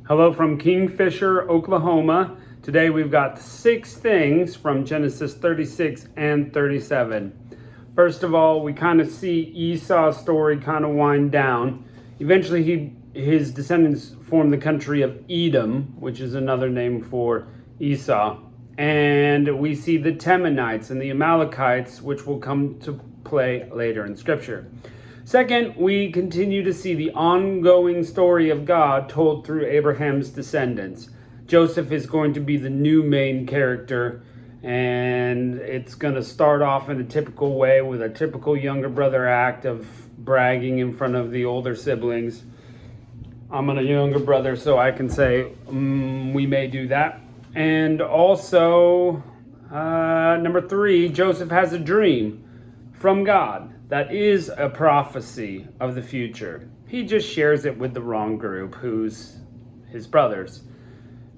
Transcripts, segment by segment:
Hello from Kingfisher, Oklahoma. Today we've got 6 things from Genesis 36 and 37. First of all, we kind of see Esau's story kind of wind down. Eventually his descendants formed the country of Edom, which is another name for Esau. And we see the Temanites and the Amalekites, which will come to play later in Scripture. Second, we continue to see the ongoing story of God told through Abraham's descendants. Joseph is going to be the new main character, and it's going to start off in a typical way with a typical younger brother act of bragging in front of the older siblings. I'm a younger brother, so I can say we may do that. And also, number 3, Joseph has a dream from God. That is a prophecy of the future. He just shares it with the wrong group, who's his brothers.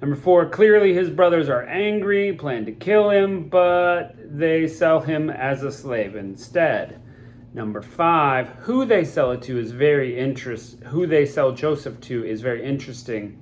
Number 4, clearly his brothers are angry, plan to kill him, but they sell him as a slave instead. Number 5, who they sell it to is very interesting. Who they sell Joseph to is very interesting.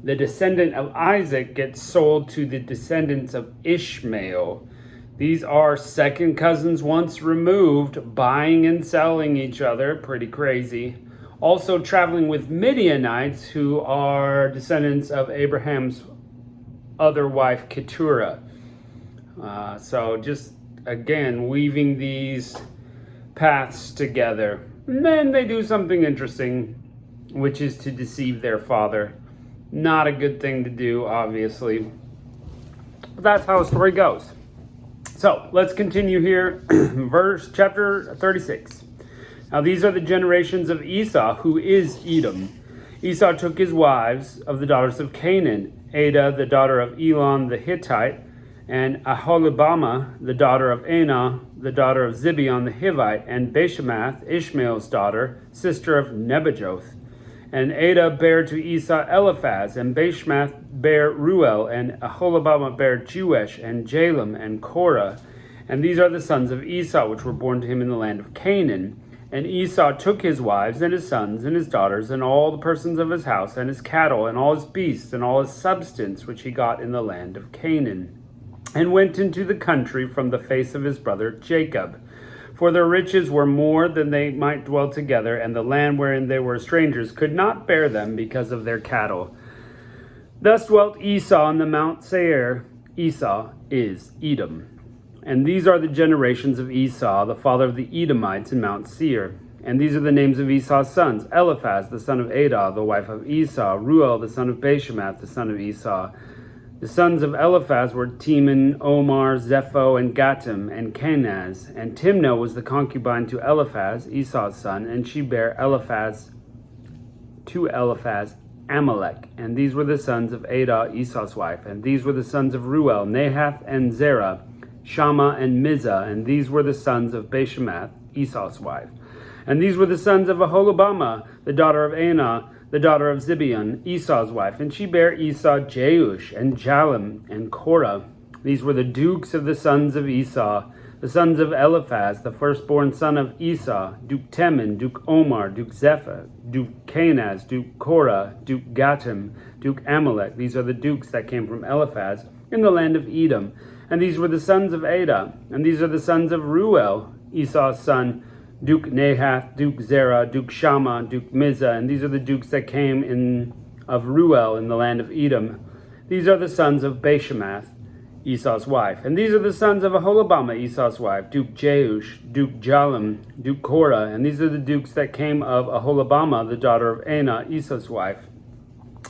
The descendant of Isaac gets sold to the descendants of Ishmael. These are second cousins once removed, buying and selling each other. Pretty crazy. Also traveling with Midianites, who are descendants of Abraham's other wife, Keturah. So just, again, weaving these paths together. And then they do something interesting, which is to deceive their father. Not a good thing to do, obviously. But that's how the story goes. So let's continue here, chapter 36. Now these are the generations of Esau, who is Edom. Esau took his wives of the daughters of Canaan, Adah, the daughter of Elon the Hittite, and Aholibamah, the daughter of Anah, the daughter of Zibeon the Hivite, and Bashemath, Ishmael's daughter, sister of Nebajoth. And Adah bare to Esau Eliphaz, and Bashemath bare Ruel, and Aholibamah bare Jeush, and Jalem, and Korah. And these are the sons of Esau, which were born to him in the land of Canaan. And Esau took his wives, and his sons, and his daughters, and all the persons of his house, and his cattle, and all his beasts, and all his substance, which he got in the land of Canaan, and went into the country from the face of his brother Jacob. For their riches were more than they might dwell together, and the land wherein they were strangers could not bear them because of their cattle. Thus dwelt Esau on the Mount Seir. Esau is Edom. And these are the generations of Esau, the father of the Edomites in Mount Seir. And these are the names of Esau's sons: Eliphaz, the son of Adah, the wife of Esau; Ruel, the son of Bashemath, the son of Esau. The sons of Eliphaz were Teman, Omar, Zepho, and Gatam, and Kenaz. And Timnah was the concubine to Eliphaz, Esau's son, and she bare to Eliphaz Amalek. And these were the sons of Adah, Esau's wife. And these were the sons of Ruel, Nahath, and Zerah, Shammah, and Mizah. And these were the sons of Bashemath, Esau's wife. And these were the sons of Aholibamah, the daughter of Anah, the daughter of Zibeon, Esau's wife. And she bare Esau Jeush, and Jalem, and Korah. These were the dukes of the sons of Esau. The sons of Eliphaz, the firstborn son of Esau: Duke Teman, Duke Omar, Duke Zepho, Duke Kenaz, Duke Korah, Duke Gatam, Duke Amalek. These are the dukes that came from Eliphaz in the land of Edom. And these were the sons of Adah. And these are the sons of Ruel, Esau's son: Duke Nahath, Duke Zerah, Duke Shammah, Duke Mizah. And these are the dukes that came in of Ruel in the land of Edom. These are the sons of Bashemath, Esau's wife. And these are the sons of Aholibamah, Esau's wife: Duke Jeush, Duke Jalem, Duke Korah. And these are the dukes that came of Aholibamah, the daughter of Anah, Esau's wife.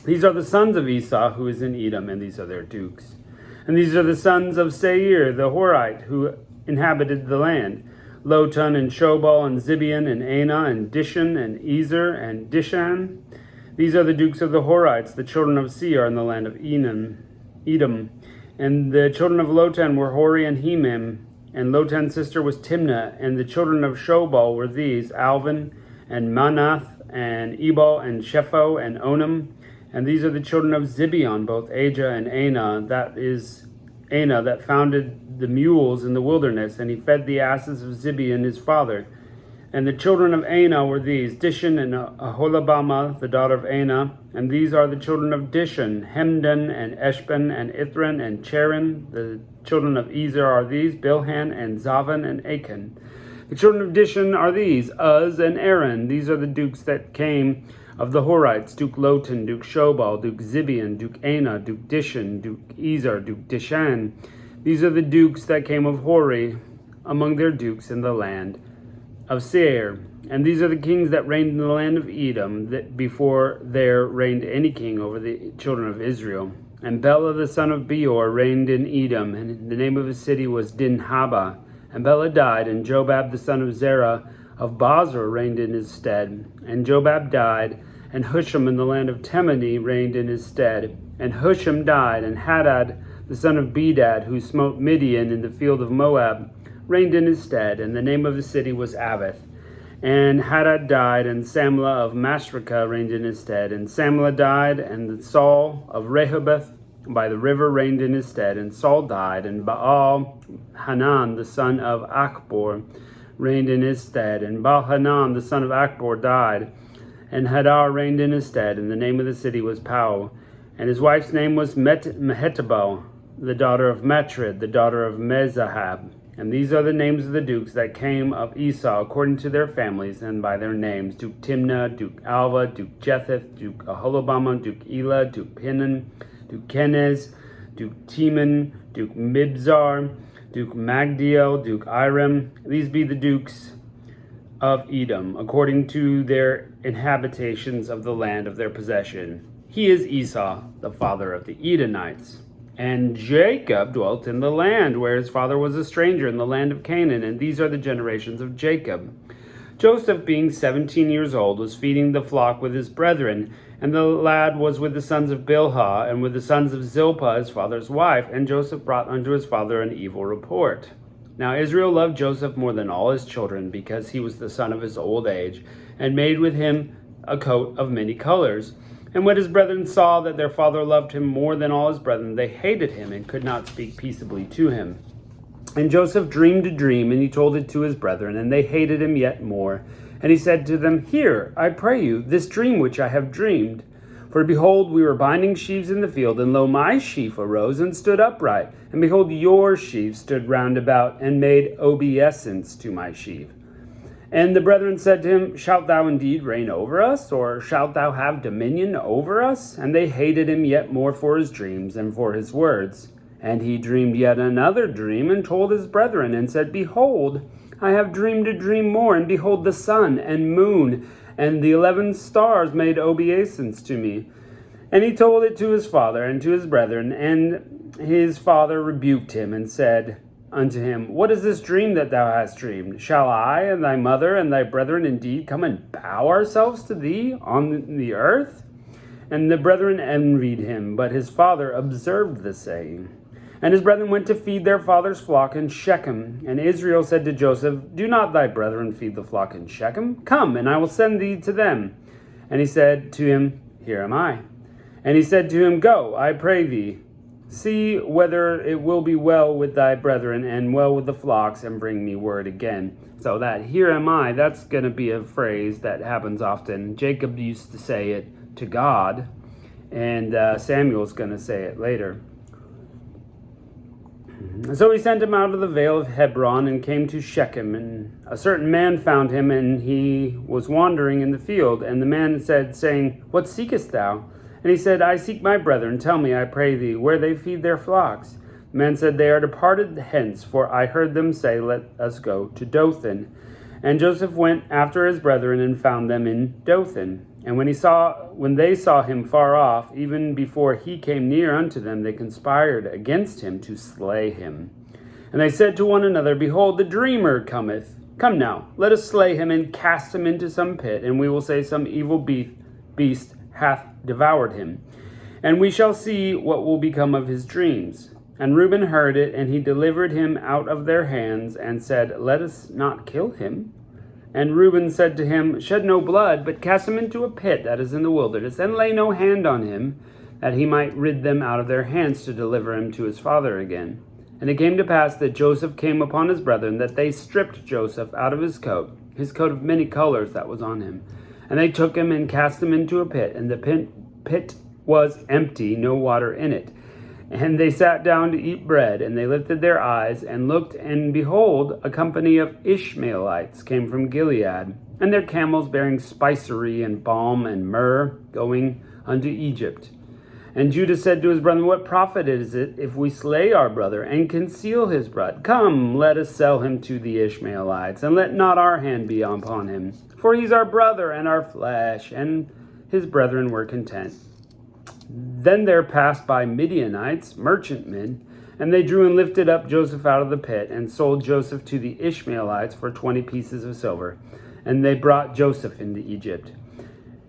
These are the sons of Esau, who is in Edom, and these are their dukes. And these are the sons of Seir, the Horite, who inhabited the land: Lotan, and Shobal, and Zibeon, and Anah, and Dishon, and Ezer, and Dishan. These are the dukes of the Horites, the children of Seir, in the land of Edom. And the children of Lotan were Hori and Hemim, and Lotan's sister was Timnah. And the children of Shobal were these: Alvan, and Manath, and Ebal, and Shepho, and Onam. And these are the children of Zibeon, both Ajah and Anah. That is Anah that founded the mules in the wilderness, and he fed the asses of Zibeon his father. And the children of Anah were these, Dishon and Aholibamah, the daughter of Anah. And these are the children of Dishon, Hemdan and Eshban and Ithran and Cheran. The children of Ezer are these, Bilhan and Zavan and Achan. The children of Dishon are these, Uz and Aaron. These are the dukes that came of the Horites, Duke Lotan, Duke Shobal, Duke Zibeon, Duke Anah, Duke Dishon, Duke Ezer, Duke Dishan. These are the dukes that came of Hori, among their dukes in the land of Seir. And these are the kings that reigned in the land of Edom, that before there reigned any king over the children of Israel. And Bela the son of Beor reigned in Edom, and the name of his city was Dinhaba. And Bela died, and Jobab the son of Zerah of Bozrah reigned in his stead. And Jobab died, and Husham in the land of Temani reigned in his stead. And Husham died, and Hadad the son of Bedad, who smote Midian in the field of Moab, reigned in his stead, and the name of the city was Avith. And Hadad died, and Samlah of Masrekah reigned in his stead. And Samlah died, and Saul of Rehoboth by the river reigned in his stead. And Saul died, and Baal Hanan the son of Achbor reigned in his stead. And Baal Hanan the son of Achbor died, and Hadar reigned in his stead. And the name of the city was Pau. And his wife's name was Mehetabel, the daughter of Matred, the daughter of Mezahab. And these are the names of the dukes that came of Esau according to their families and by their names: Duke Timnah, Duke Alva, Duke Jetheth, Duke Aholibamah, Duke Elah, Duke Pinan, Duke Kenez, Duke Teman, Duke Mibzar, Duke Magdiel, Duke Iram. These be the dukes of Edom, according to their inhabitations of the land of their possession. He is Esau, the father of the Edomites. And Jacob dwelt in the land where his father was a stranger, in the land of Canaan. And these are the generations of Jacob. Joseph, being 17 years old, was feeding the flock with his brethren. And the lad was with the sons of Bilhah, and with the sons of Zilpah, his father's wife. And Joseph brought unto his father an evil report. Now Israel loved Joseph more than all his children, because he was the son of his old age, and made with him a coat of many colors. And when his brethren saw that their father loved him more than all his brethren, they hated him and could not speak peaceably to him. And Joseph dreamed a dream, and he told it to his brethren, and they hated him yet more. And he said to them, Hear, I pray you, this dream which I have dreamed. For behold, we were binding sheaves in the field, and lo, my sheaf arose and stood upright. And behold, your sheaves stood round about, and made obeisance to my sheaf. And the brethren said to him, Shalt thou indeed reign over us, or shalt thou have dominion over us? And they hated him yet more for his dreams and for his words. And he dreamed yet another dream, and told his brethren, and said, Behold, I have dreamed a dream more, and behold, the sun and moon and the 11 stars made obeisance to me. And he told it to his father and to his brethren, and his father rebuked him, and said unto him, What is this dream that thou hast dreamed? Shall I and thy mother and thy brethren indeed come and bow ourselves to thee on the earth? And the brethren envied him, but his father observed the saying. And his brethren went to feed their father's flock in Shechem. And Israel said to Joseph, Do not thy brethren feed the flock in Shechem? Come, and I will send thee to them. And he said to him, Here am I. And he said to him, Go, I pray thee, see whether it will be well with thy brethren and well with the flocks, and bring me word again. So that here am I, that's going to be a phrase that happens often. Jacob used to say it to God, and Samuel's going to say it later. So he sent him out of the vale of Hebron and came to Shechem. And a certain man found him, and he was wandering in the field. And the man said, saying, What seekest thou? And he said, I seek my brethren. Tell me, I pray thee, where they feed their flocks. The man said, They are departed hence, for I heard them say, Let us go to Dothan. And Joseph went after his brethren and found them in Dothan. And when they saw him far off, even before he came near unto them, they conspired against him to slay him. And they said to one another, Behold, the dreamer cometh. Come now, let us slay him and cast him into some pit, and we will say some evil beast hath devoured him. And we shall see what will become of his dreams. And Reuben heard it, and he delivered him out of their hands, and said, Let us not kill him. And Reuben said to him, Shed no blood, but cast him into a pit that is in the wilderness, and lay no hand on him, that he might rid them out of their hands to deliver him to his father again. And it came to pass that Joseph came upon his brethren, that they stripped Joseph out of his coat, his coat of many colors that was on him. And they took him and cast him into a pit, and the pit was empty, no water in it. And they sat down to eat bread, and they lifted their eyes and looked, and behold, a company of Ishmaelites came from Gilead, and their camels bearing spicery and balm and myrrh, going unto Egypt. And Judah said to his brethren, What profit is it if we slay our brother and conceal his blood? Come, let us sell him to the Ishmaelites, and let not our hand be upon him. For he's our brother and our flesh. And his brethren were content. Then there passed by Midianites, merchantmen, and they drew and lifted up Joseph out of the pit, and sold Joseph to the Ishmaelites for 20 pieces of silver. And they brought Joseph into Egypt.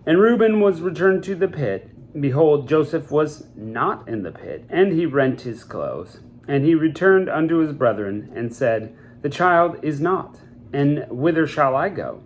And Reuben was returned to the pit. Behold, Joseph was not in the pit, and he rent his clothes. And he returned unto his brethren, and said, The child is not, and whither shall I go?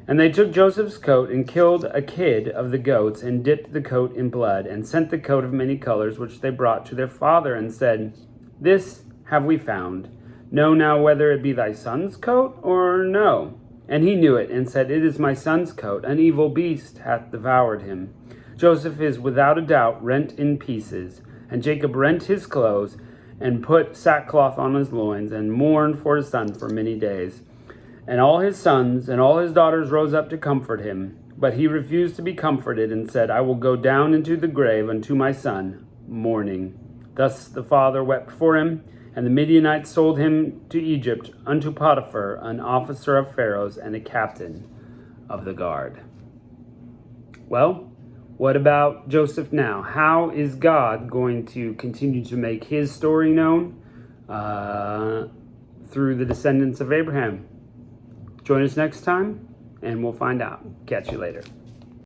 And they took Joseph's coat, and killed a kid of the goats, and dipped the coat in blood, and sent the coat of many colors, which they brought to their father, and said, This have we found. Know now whether it be thy son's coat, or no. And he knew it, and said, It is my son's coat. An evil beast hath devoured him. Joseph is without a doubt rent in pieces. And Jacob rent his clothes, and put sackcloth on his loins, and mourned for his son for many days. And all his sons and all his daughters rose up to comfort him. But he refused to be comforted, and said, I will go down into the grave unto my son, mourning. Thus the father wept for him, and the Midianites sold him to Egypt unto Potiphar, an officer of Pharaoh's, and a captain of the guard. Well, what about Joseph now? How is God going to continue to make his story known through the descendants of Abraham? Join us next time, and we'll find out. Catch you later.